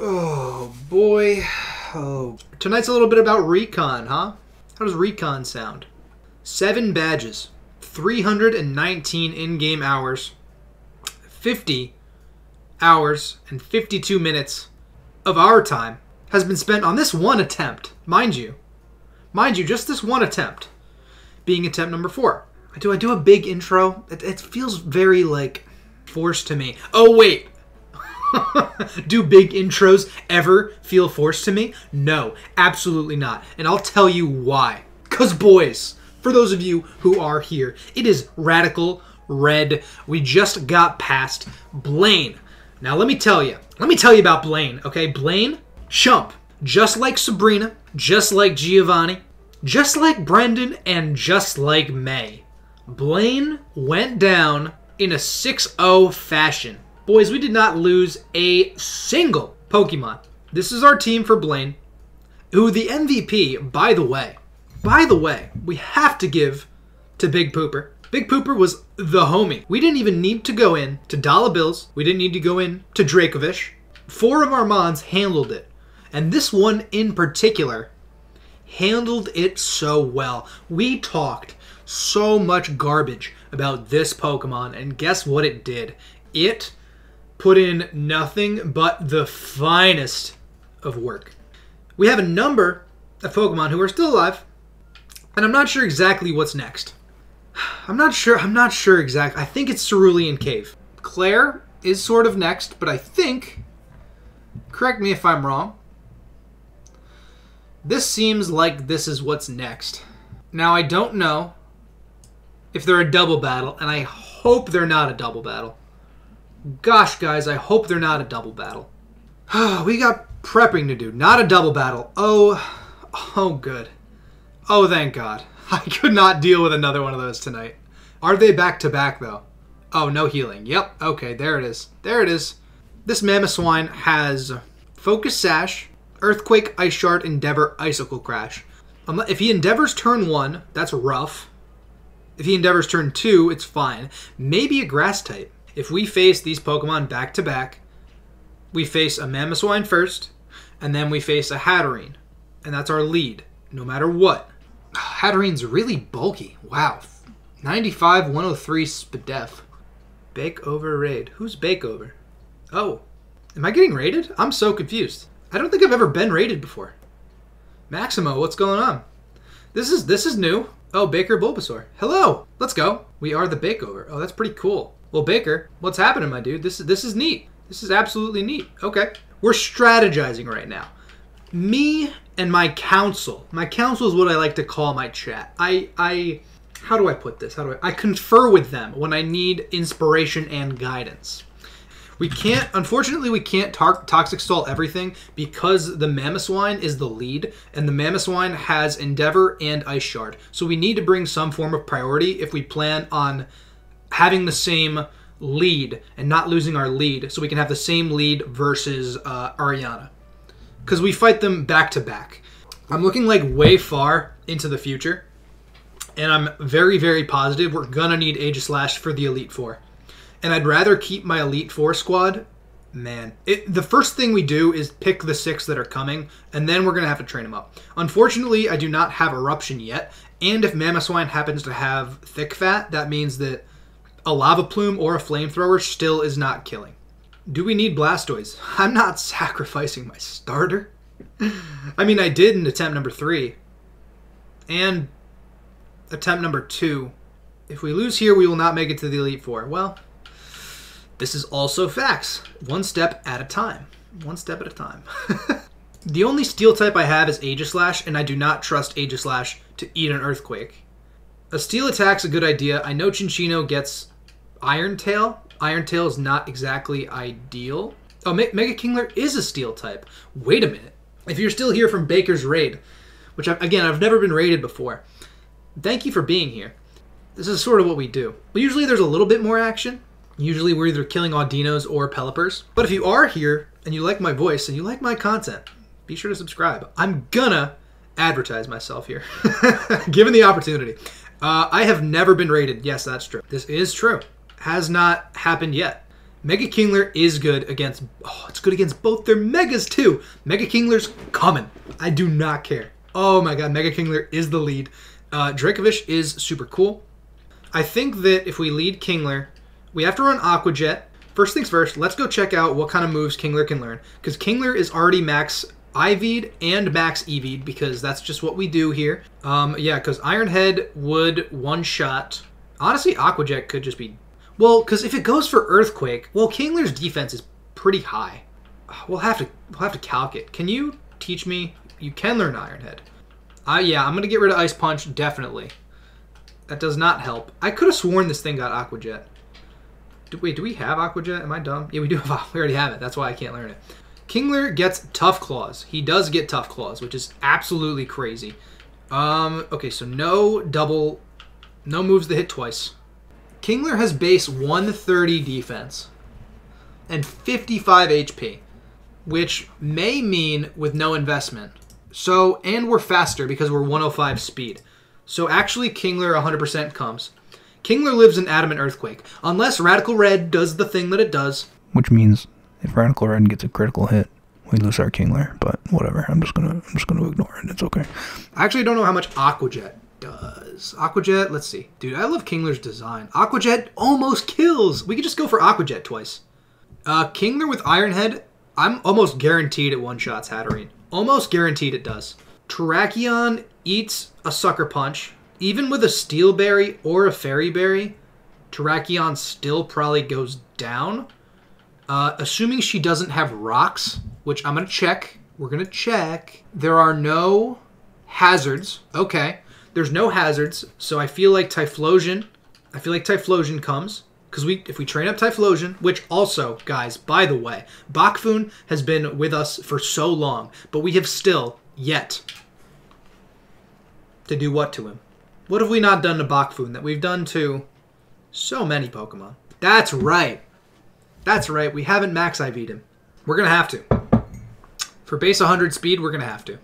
Oh, boy. Oh. Tonight's a little bit about Recon, huh? How does Recon sound? 7 badges, 319 in-game hours, 50 hours and 52 minutes of our time has been spent on this one attempt. Mind you, just this one attempt, being attempt number 4. Do I do a big intro? It feels very, like, forced to me. Oh, wait. Do big intros ever feel forced to me? No, absolutely not. And I'll tell you why. Because, boys, for those of you who are here, it is Radical Red. We just got past Blaine. Now, let me tell you about Blaine, okay? Blaine, chump. Just like Sabrina, just like Giovanni, just like Brendan, and just like May. Blaine went down in a 6-0 fashion. Boys, we did not lose a single Pokemon. This is our team for Blaine, who the MVP, by the way, we have to give to Big Pooper. Big Pooper was the homie. We didn't even need to go in to Dollar Bills. We didn't need to go in to Dracovish. 4 of our mons handled it. And this one in particular handled it so well. We talked so much garbage about this Pokemon, and guess what it did? It put in nothing but the finest of work. We have a number of Pokemon who are still alive, and I'm not sure exactly what's next. I'm not sure exactly. I think it's Cerulean Cave. Claire is sort of next, but I think, correct me if I'm wrong, this seems like this is what's next. Now, I don't know if they're a double battle, and I hope they're not a double battle. Gosh, guys, I hope they're not a double battle. We got prepping to do. Not a double battle. Oh, good. Oh, thank God. I could not deal with another one of those tonight. Are they back-to-back, though? Oh, no healing. Yep. Okay, there it is. There it is. This Mamoswine has Focus Sash, Earthquake, Ice Shard, Endeavor, Icicle Crash. If he Endeavors turn 1, that's rough. If he Endeavors turn 2, it's fine. Maybe a Grass type. If we face these Pokemon back-to-back, we face a Mamoswine first, and then we face a Hatterene. And that's our lead, no matter what. Hatterene's really bulky. Wow. 95, 103 Spadef. Bakeover raid. Who's Bakeover? Oh. Am I getting raided? I'm so confused. I don't think I've ever been raided before. Maximo, what's going on? This is new. Oh, Baker Bulbasaur. Hello. Let's go. We are the Bakeover. Oh, that's pretty cool. Well, Baker, what's happening, my dude? This is neat. This is absolutely neat. Okay. We're strategizing right now. Me and my council. My council is what I like to call my chat. How do I put this? I confer with them when I need inspiration and guidance. Unfortunately, we can't Toxic Stall everything because the Mamoswine is the lead, and the Mamoswine has Endeavor and Ice Shard. So we need to bring some form of priority if we plan on having the same lead and not losing our lead, so we can have the same lead versus Ariana. Because we fight them back-to-back. I'm looking like way far into the future, and I'm very, very positive we're gonna need Aegislash for the Elite Four. And I'd rather keep my Elite Four squad. Man, the first thing we do is pick the 6 that are coming, and then we're gonna have to train them up. Unfortunately, I do not have Eruption yet, and if Mamoswine happens to have Thick Fat, that means that a Lava Plume or a Flamethrower still is not killing. Do we need Blastoise? I'm not sacrificing my starter. I mean, I did in attempt number 3. And attempt number 2. If we lose here, we will not make it to the Elite Four. Well, this is also facts. One step at a time. One step at a time. The only Steel type I have is Aegislash, and I do not trust Aegislash to eat an Earthquake. A Steel attack's a good idea. I know Cinccino gets Iron Tail. Iron Tail is not exactly ideal. Oh, Mega Kingler is a Steel type. Wait a minute. If you're still here from Baker's Raid, which, I've never been raided before, thank you for being here. This is sort of what we do. Well, usually there's a little bit more action. Usually we're either killing Audinos or Pelipers. But if you are here and you like my voice and you like my content, be sure to subscribe. I'm gonna advertise myself here, given the opportunity. I have never been raided. Yes, that's true. This is true. Has not happened yet. Mega Kingler is good against... Oh, it's good against both their Megas, too. Mega Kingler's coming. I do not care. Oh, my God. Mega Kingler is the lead. Dracovish is super cool. I think that if we lead Kingler, we have to run Aqua Jet. First things first, let's go check out what kind of moves Kingler can learn. Because Kingler is already max IV'd and max EV'd, because that's just what we do here. Yeah, because Iron Head would one-shot. Honestly, Aqua Jet could just be... Well, because if it goes for Earthquake, well, Kingler's defense is pretty high. We'll have to calc it. Can you teach me? You can learn Iron Head. Yeah, I'm going to get rid of Ice Punch, definitely. That does not help. I could have sworn this thing got Aqua Jet. Wait, do we have Aqua Jet? Am I dumb? Yeah, we do have. We already have it. That's why I can't learn it. Kingler gets Tough Claws. He does get Tough Claws, which is absolutely crazy. Okay, so no moves that hit twice. Kingler has base 130 defense and 55 HP, which may mean with no investment. So, and we're faster because we're 105 speed. So actually Kingler 100% comes. Kingler lives in Adamant Earthquake, unless Radical Red does the thing that it does. Which means if Radical Red gets a critical hit, we lose our Kingler, but whatever. I'm just gonna ignore it. It's okay. I actually don't know how much Aqua Jet does. Aqua Jet, let's see. Dude, I love Kingler's design. Aqua Jet almost kills. We could just go for Aqua Jet twice. Kingler with Iron Head, I'm almost guaranteed it one-shots Hatterene. Almost guaranteed it does. Terrakion eats a Sucker Punch. Even with a Steel Berry or a Fairy Berry, Terrakion still probably goes down. Assuming she doesn't have rocks, which I'm going to check. We're going to check. There are no hazards. Okay. There's no hazards, so I feel like Typhlosion comes. Because if we train up Typhlosion, which also, guys, by the way, Bakfun has been with us for so long, but we have still yet to do what to him? What have we not done to Bakfun that we've done to so many Pokemon? That's right. That's right. We haven't max IV'd him. We're going to have to. For base 100 speed, we're going to have to.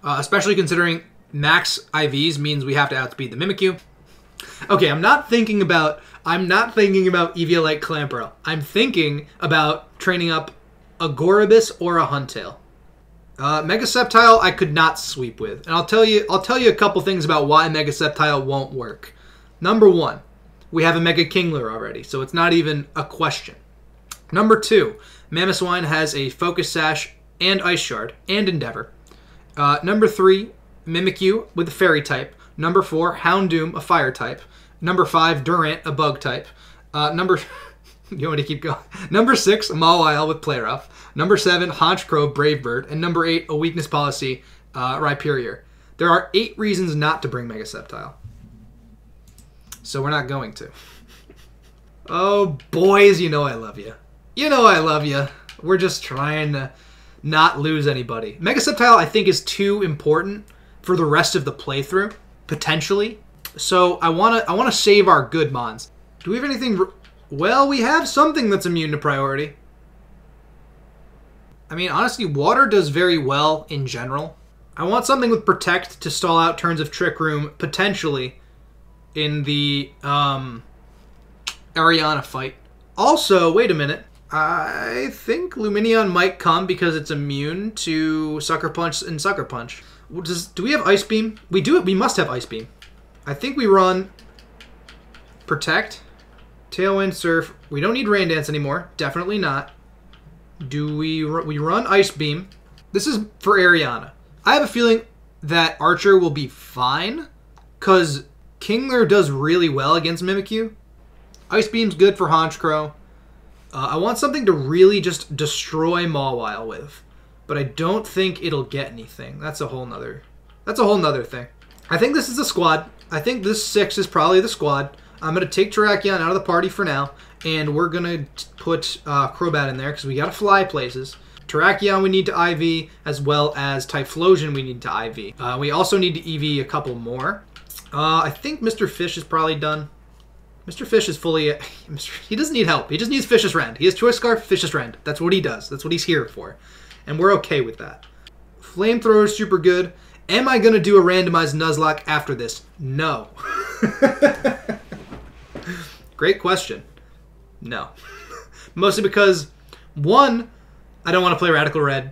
Especially considering max IVs means we have to outspeed the Mimikyu. Okay, I'm not thinking about Eviolite Clamperl. I'm thinking about training up a Gorobus or a Huntail. Mega Sceptile I could not sweep with. And I'll tell you a couple things about why Mega Sceptile won't work. Number one, we have a Mega Kingler already, so it's not even a question. Number two, Mamoswine has a Focus Sash and Ice Shard and Endeavor. Number three, Mimikyu with a Fairy type. Number four, Houndoom, a Fire type. Number five, Durant, a Bug type. You want me to keep going? Number 6, Mawile with Play Rough. Number 7, Honchkrow, Brave Bird. And number 8, a Weakness Policy, Rhyperior. There are 8 reasons not to bring Mega Sceptile. So we're not going to. Oh, boys, you know I love you. You know I love you. We're just trying to not lose anybody. Mega Sceptile, I think, is too important for the rest of the playthrough, potentially. So I wanna save our good mons. Do we have anything... Well, we have something that's immune to priority. I mean, honestly, water does very well in general. I want something with Protect to stall out turns of Trick Room, potentially, in the Ariana fight. Also, wait a minute. I think Lumineon might come because it's immune to Sucker Punch and Sucker Punch. Do we have Ice Beam? We do. We must have Ice Beam. I think we run Protect, Tailwind, Surf. We don't need Rain Dance anymore. Definitely not. Do we run Ice Beam? This is for Ariana. I have a feeling that Archer will be fine because Kingler does really well against Mimikyu. Ice Beam's good for Honchkrow. I want something to really just destroy Mawile with, but I don't think it'll get anything. That's a whole nother thing. I think this is the squad. I think this 6 is probably the squad. I'm going to take Terrakion out of the party for now, and we're going to put Crobat in there because we got to fly places. Terrakion we need to IV, as well as Typhlosion we need to IV. We also need to EV a couple more. I think Mr. Fish is probably done. Mr. Fish is fully... he doesn't need help. He just needs Fish's Rend. He has Choice Scarf, Fish's Rend. That's what he does. That's what he's here for. And we're okay with that. Flamethrower is super good. Am I going to do a randomized Nuzlocke after this? No. Great question. No. Mostly because, one, I don't want to play Radical Red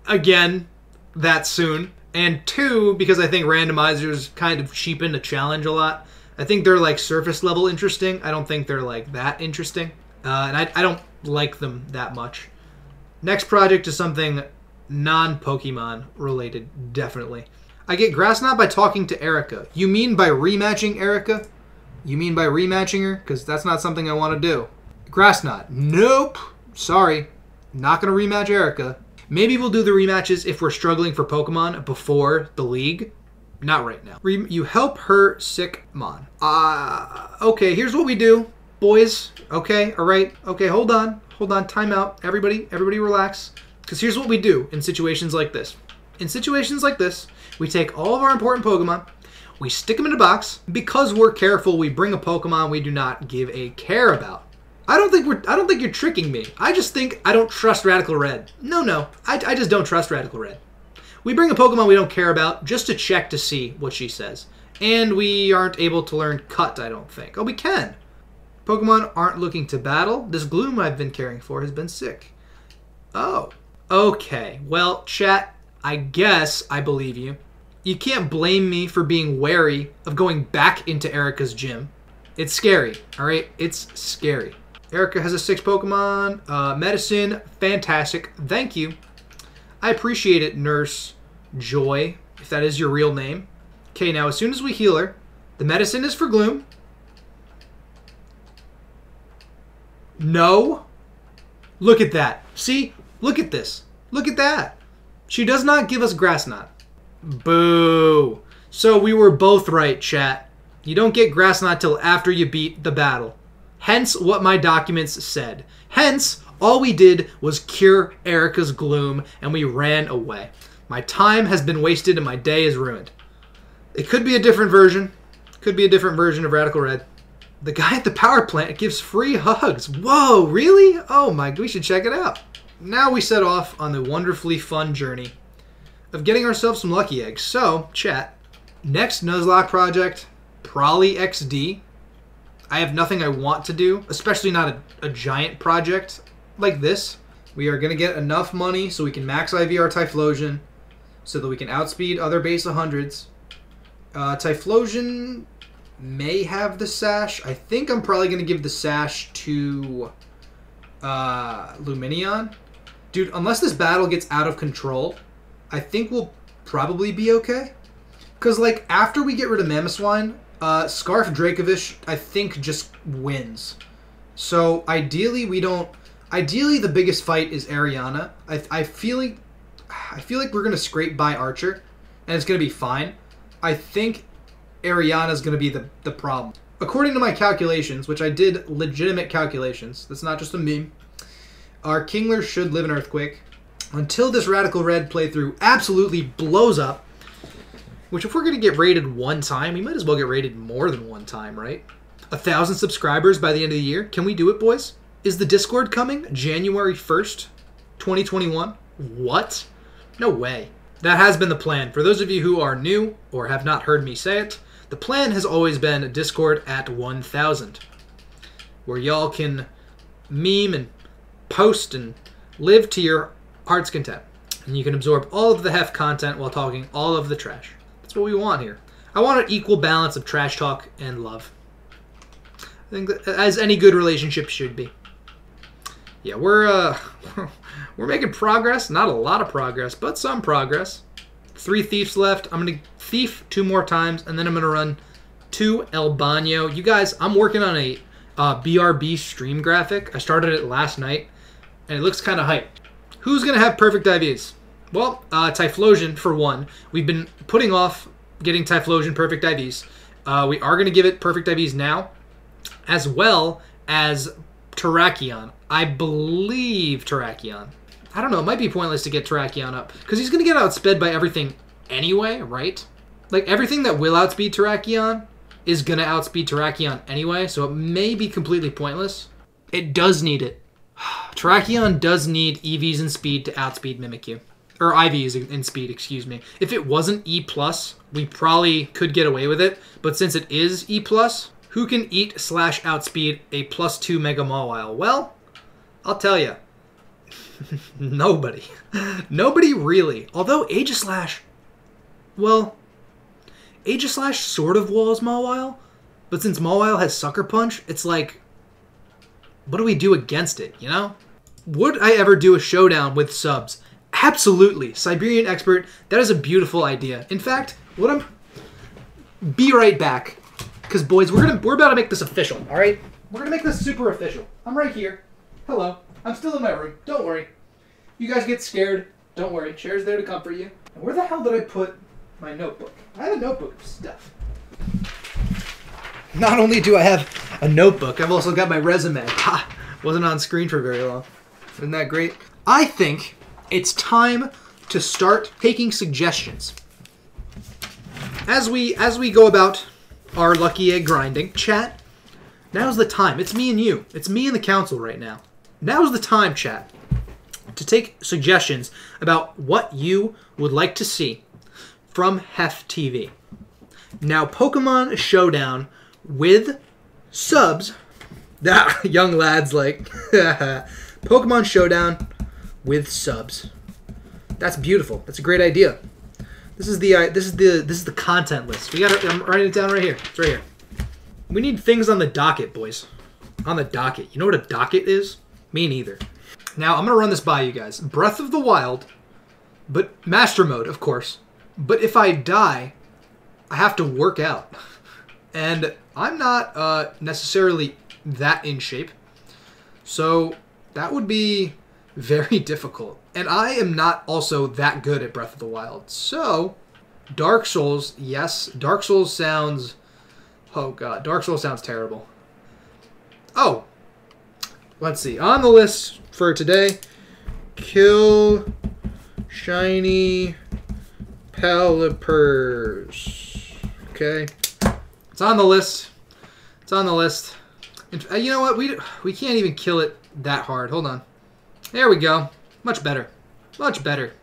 again that soon. And two, because I think randomizers kind of cheapen a challenge a lot. I think they're like surface level interesting. I don't think they're like that interesting. And I don't like them that much. Next project is something non-Pokemon related, definitely. I get Grass Knot by talking to Erica. You mean by rematching Erica? You mean by rematching her? Because that's not something I want to do. Grass Knot. Nope. Sorry. Not going to rematch Erica. Maybe we'll do the rematches if we're struggling for Pokemon before the league. Not right now. You help her sick Mon. Okay, here's what we do. Boys, okay, all right. Okay, hold on. Hold on, time out. Everybody relax. Because here's what we do in situations like this. In situations like this, we take all of our important Pokemon, we stick them in a box. Because we're careful, we bring a Pokemon we do not give a care about. I don't think you're tricking me. I just think I don't trust Radical Red. No. I just don't trust Radical Red. We bring a Pokemon we don't care about just to check to see what she says. And we aren't able to learn Cut, I don't think. Oh, we can. Pokemon aren't looking to battle. This Gloom I've been caring for has been sick. Oh. Okay. Well, chat, I guess I believe you. You can't blame me for being wary of going back into Erica's gym. It's scary, alright? It's scary. Erica has a 6 Pokemon. Medicine, fantastic. Thank you. I appreciate it, Nurse Joy, if that is your real name. Okay, now as soon as we heal her, the medicine is for Gloom. No. Look at that. See? Look at this. Look at that. She does not give us Grass Knot. Boo. So we were both right, chat. You don't get Grass Knot till after you beat the battle. Hence what my documents said. Hence, all we did was cure Erica's Gloom, and we ran away. My time has been wasted and my day is ruined. It could be a different version. Could be a different version of Radical Red. The guy at the power plant gives free hugs. Whoa, really? Oh my, we should check it out. Now we set off on the wonderfully fun journey of getting ourselves some lucky eggs. So, chat, next Nuzlocke project, Probably XD. I have nothing I want to do, especially not a giant project like this. We are going to get enough money so we can max IV our Typhlosion so that we can outspeed other base 100s. Typhlosion may have the Sash. I think I'm probably going to give the Sash to Lumineon. Dude, unless this battle gets out of control, I think we'll probably be okay. Because, like, after we get rid of Mamoswine, Scarf Dracovish, I think, just wins. So, ideally, we don't... Ideally, the biggest fight is Ariana. I feel like we're going to scrape by Archer, and it's going to be fine. I think Ariana's going to be the problem. According to my calculations, which I did legitimate calculations, that's not just a meme, our Kingler should live in Earthquake until this Radical Red playthrough absolutely blows up. Which, if we're going to get rated one time, we might as well get rated more than one time, right? 1,000 subscribers by the end of the year. Can we do it, boys? Is the Discord coming January 1st, 2021? What? No way. That has been the plan. For those of you who are new or have not heard me say it, the plan has always been Discord at 1,000, where y'all can meme and post and live to your heart's content. And you can absorb all of the heft content while talking all of the trash. That's what we want here. I want an equal balance of trash talk and love. I think that, as any good relationship should be. Yeah, we're making progress. Not a lot of progress, but some progress. 3 thieves left. I'm going to thief 2 more times, and then I'm going to run 2 El Baño. You guys, I'm working on a BRB stream graphic. I started it last night, and it looks kind of hype. Who's going to have perfect IVs? Well, Typhlosion, for one. We've been putting off getting Typhlosion perfect IVs. We are going to give it perfect IVs now, as well as Terrakion. I believe Terrakion. I don't know. It might be pointless to get Terrakion up, because he's going to get outsped by everything anyway, right? Like, everything that will outspeed Terrakion is going to outspeed Terrakion anyway, so it may be completely pointless. It does need it. Terrakion does need EVs in speed to outspeed Mimikyu. Or IVs in speed, excuse me. If it wasn't E+, we probably could get away with it. But since it is E+, who can eat/outspeed a +2 Mega Mawile? Well, I'll tell you. Nobody. Nobody really. Although Aegislash, well, Aegislash sort of walls Mawile, but since Mawile has Sucker Punch, it's like, what do we do against it, you know? Would I ever do a showdown with subs? Absolutely. Siberian Expert, that is a beautiful idea. In fact, be right back. Because boys, we're about to make this official, alright? We're gonna make this super official. I'm right here. Hello. I'm still in my room. Don't worry. You guys get scared. Don't worry. Chair's there to comfort you. And where the hell did I put my notebook? I have a notebook of stuff. Not only do I have a notebook, I've also got my resume. Ha! Wasn't on screen for very long. Isn't that great? I think it's time to start taking suggestions. As we go about our Lucky Egg grinding, chat, now's the time. It's me and you. It's me and the council right now. Now's the time, chat, to take suggestions about what you would like to see from Hef TV. Now, Pokemon Showdown with subs. Young lads like Pokemon Showdown with subs. That's beautiful. That's a great idea. This is the content list. I'm writing it down right here. It's right here. We need things on the docket, boys. On the docket. You know what a docket is? Me neither. Now, I'm going to run this by you guys. Breath of the Wild, but Master Mode, of course. But if I die, I have to work out. And I'm not necessarily that in shape. So that would be very difficult. And I am not also that good at Breath of the Wild. So, Dark Souls, yes. Dark Souls sounds... Oh, God. Dark Souls sounds terrible. Oh. Let's see. On the list for today, kill shiny Pelipper's. Okay. It's on the list. It's on the list. You know what? We can't even kill it that hard. Hold on. There we go. Much better. Much better.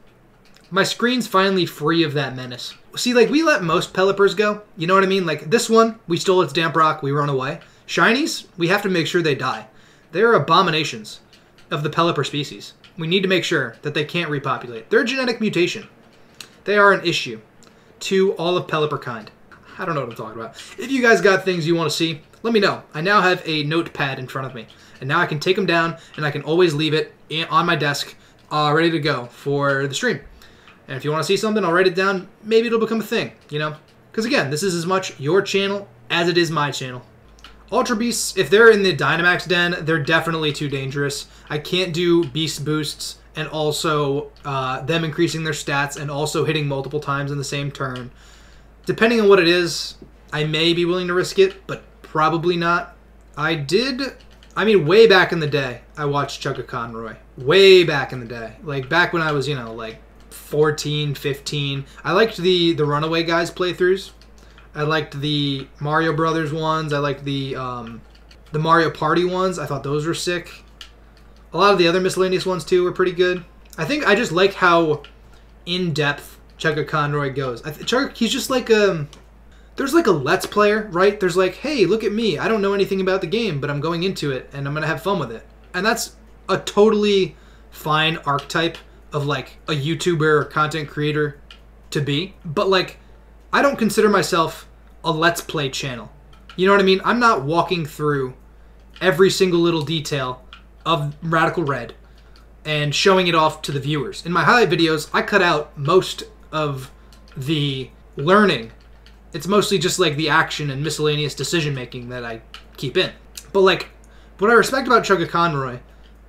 My screen's finally free of that menace. See, like, we let most Pelipper's go. You know what I mean? Like, this one, we stole its damp rock, we run away. Shinies, we have to make sure they die. They're abominations of the Pelipper species. We need to make sure that they can't repopulate. They're a genetic mutation. They are an issue to all of Pelipper kind. I don't know what I'm talking about. If you guys got things you want to see, let me know. I now have a notepad in front of me. And now I can take them down, and I can always leave it on my desk, ready to go for the stream. And if you want to see something, I'll write it down. Maybe it'll become a thing, you know? Because again, this is as much your channel as it is my channel. Ultra Beasts, if they're in the Dynamax Den, they're definitely too dangerous. I can't do Beast Boosts and also them increasing their stats and also hitting multiple times in the same turn. Depending on what it is, I may be willing to risk it, but probably not. I mean, way back in the day, I watched Chugga-Conroy. Way back in the day. Like, back when I was, you know, like 14, 15. I liked the Runaway Guys playthroughs. I liked the Mario Brothers ones. I liked the Mario Party ones. I thought those were sick. A lot of the other miscellaneous ones, too, were pretty good. I think I just like how in-depth Chugga-Conroy goes. He's just like there's like a Let's Player, right? There's like, hey, look at me. I don't know anything about the game, but I'm going into it, and I'm going to have fun with it. And that's a totally fine archetype of, like, a YouTuber or content creator to be. But, like, I don't consider myself a Let's Play channel. You know what I mean? I'm not walking through every single little detail of Radical Red and showing it off to the viewers. In my highlight videos, I cut out most of the learning. It's mostly just like the action and miscellaneous decision making that I keep in. But like, what I respect about Chugga-Conroy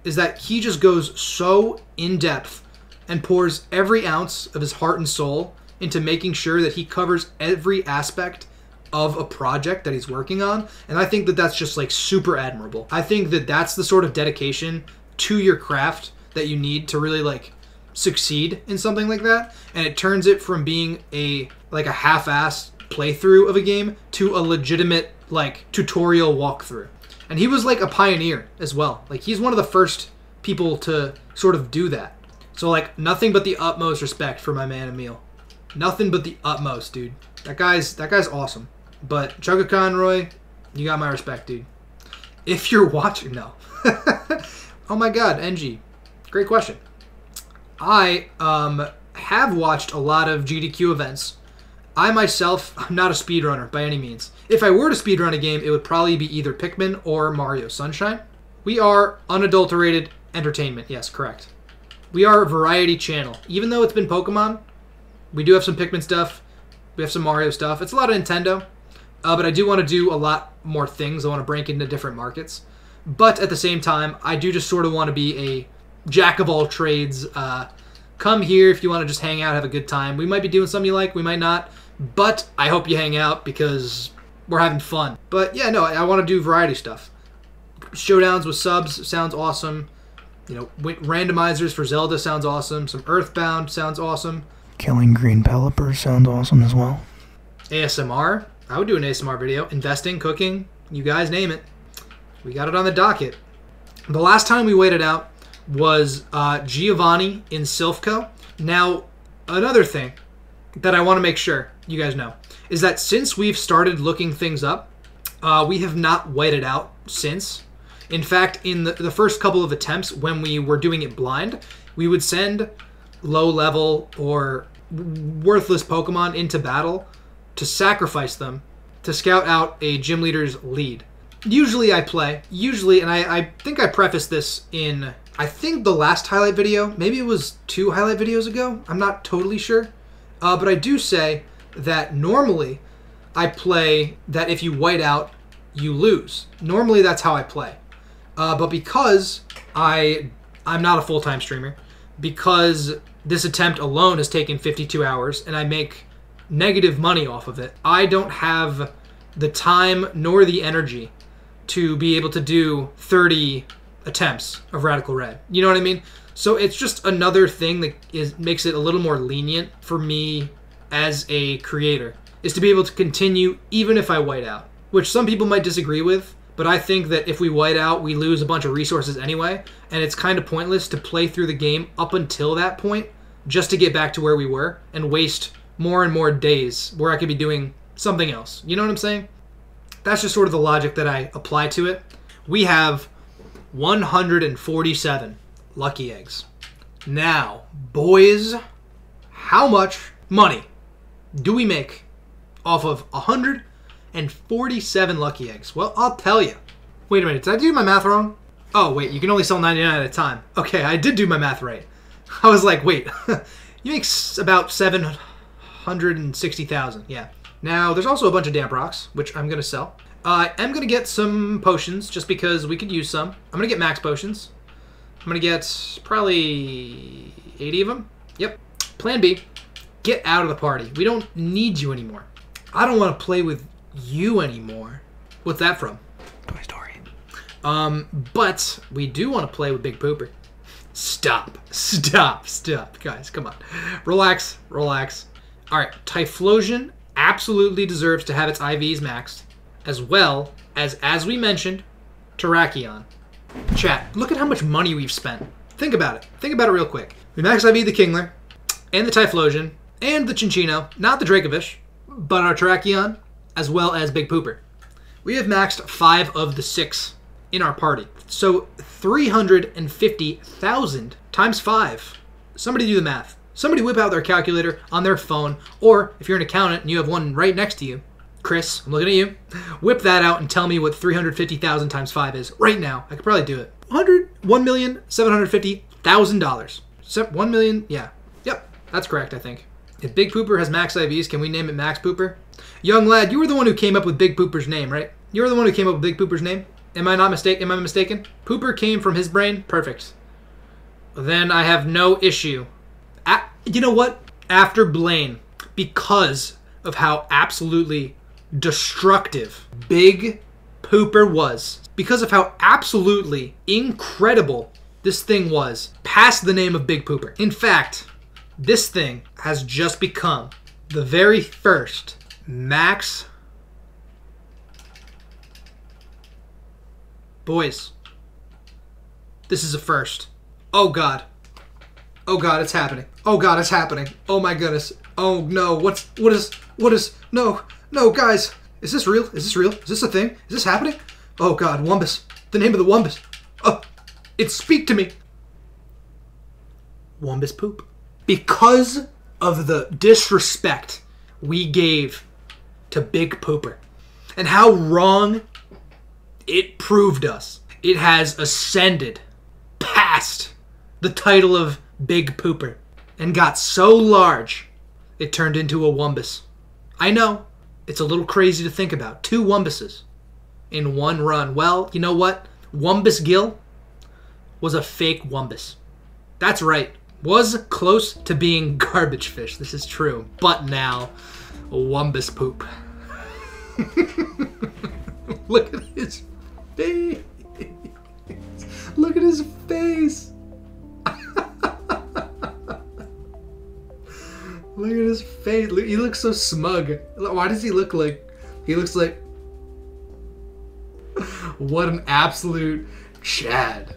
is that he just goes so in depth and pours every ounce of his heart and soul into making sure that he covers every aspect of a project that he's working on. And I think that that's just like super admirable. I think that that's the sort of dedication to your craft that you need to really like succeed in something like that. And it turns it from being a half-assed playthrough of a game to a legitimate like tutorial walkthrough. And he was like a pioneer as well. Like he's one of the first people to sort of do that. So like nothing but the utmost respect for my man Emil. Nothing but the utmost, dude. That guy's awesome. But Chugga-Conroy, you got my respect, dude. If you're watching, no. Oh my god, NG. Great question. I have watched a lot of GDQ events. I myself, I'm not a speedrunner by any means. If I were to speedrun a game, it would probably be either Pikmin or Mario Sunshine. We are unadulterated entertainment. Yes, correct. We are a variety channel. Even though it's been Pokemon, we do have some Pikmin stuff. We have some Mario stuff. It's a lot of Nintendo. But I do want to do a lot more things. I want to break into different markets. But at the same time, I do just sort of want to be a jack of all trades. Come here if you want to just hang out, have a good time. We might be doing something you like, we might not. But I hope you hang out because we're having fun. But yeah, no, I want to do variety stuff. Showdowns with subs sounds awesome. You know, randomizers for Zelda sounds awesome. Some Earthbound sounds awesome. Killing green pelipers sounds awesome as well. ASMR. I would do an ASMR video. Investing, cooking, you guys name it. We got it on the docket. The last time we waited out was Giovanni in Silphco. Now, another thing that I want to make sure you guys know is that since we've started looking things up, we have not waited out since. In fact, in the first couple of attempts when we were doing it blind, we would send low-level or worthless Pokemon into battle to sacrifice them to scout out a gym leader's lead. Usually I play. Usually, and I think I prefaced this in, I think the last highlight video. Maybe it was 2 highlight videos ago. I'm not totally sure. But I do say that normally I play that if you white out, you lose. Normally that's how I play. But because I'm not a full-time streamer, because this attempt alone has taken 52 hours and I make negative money off of it, I don't have the time nor the energy to be able to do 30 attempts of Radical Red. You know what I mean? So it's just another thing that makes it a little more lenient for me as a creator, is to be able to continue even if I white out, which some people might disagree with, but I think that if we white out, we lose a bunch of resources anyway, and it's kind of pointless to play through the game up until that point just to get back to where we were and waste more and more days where I could be doing something else. You know what I'm saying? That's just sort of the logic that I apply to it. We have 147 lucky eggs. Now, boys, how much money do we make off of 147 lucky eggs? Well, I'll tell you. Wait a minute, did I do my math wrong? Oh, wait, you can only sell 99 at a time. Okay, I did do my math right. I was like, wait, you make about 760,000, yeah. Now, there's also a bunch of damp rocks, which I'm going to sell. I am going to get some potions, just because we could use some. I'm going to get max potions. I'm going to get probably 80 of them. Yep. Plan B, get out of the party. We don't need you anymore. I don't want to play with you anymore. What's that from? Toy Story. But we do want to play with Big Pooper. Stop, guys, come on. Relax. All right, Typhlosion absolutely deserves to have its IVs maxed, as well as we mentioned, Terrakion. Chat, look at how much money we've spent. Think about it. Think about it real quick. We maxed IV the Kingler, and the Typhlosion, and the Chinchino, not the Dracovish, but our Terrakion, as well as Big Pooper. We have maxed 5 of the 6 in our party. So 350,000 times 5. Somebody do the math. Somebody whip out their calculator on their phone, or if you're an accountant and you have one right next to you, Chris, I'm looking at you, whip that out and tell me what 350,000 times 5 is right now. I could probably do it. $1,750,000. 1 million, yeah. Yep, that's correct, I think. If Big Pooper has max IVs, can we name it Max Pooper? Young lad, you were the one who came up with Big Pooper's name, right? You were the one who came up with Big Pooper's name? Am I mistaken? Pooper came from his brain? Perfect. Then I have no issue. You know what? After Blaine, because of how absolutely destructive Big Pooper was, because of how absolutely incredible this thing was, past the name of Big Pooper. In fact, this thing has just become the very first max. Boys, this is a first. Oh God. Oh God, it's happening. Oh God, it's happening. Oh my goodness. Oh no, what is, no, guys. Is this real? Is this a thing? Is this happening? Oh God, Wumbus. The name of the Wumbus. Oh, It speak to me. Wumbus poop. Because of the disrespect we gave to Big Pooper and how wrong it proved us, it has ascended past the title of Big Pooper and got so large it turned into a Wumbus. I know, it's a little crazy to think about. 2 Wumbuses in one run. Well, you know what? Wumbus Gill was a fake Wumbus. That's right. Was close to being garbage fish. This is true. But now, Wumbus poop. Look at his face. Look at his face. Look at his face. He looks so smug. Why does he look like... He looks like... What an absolute Chad.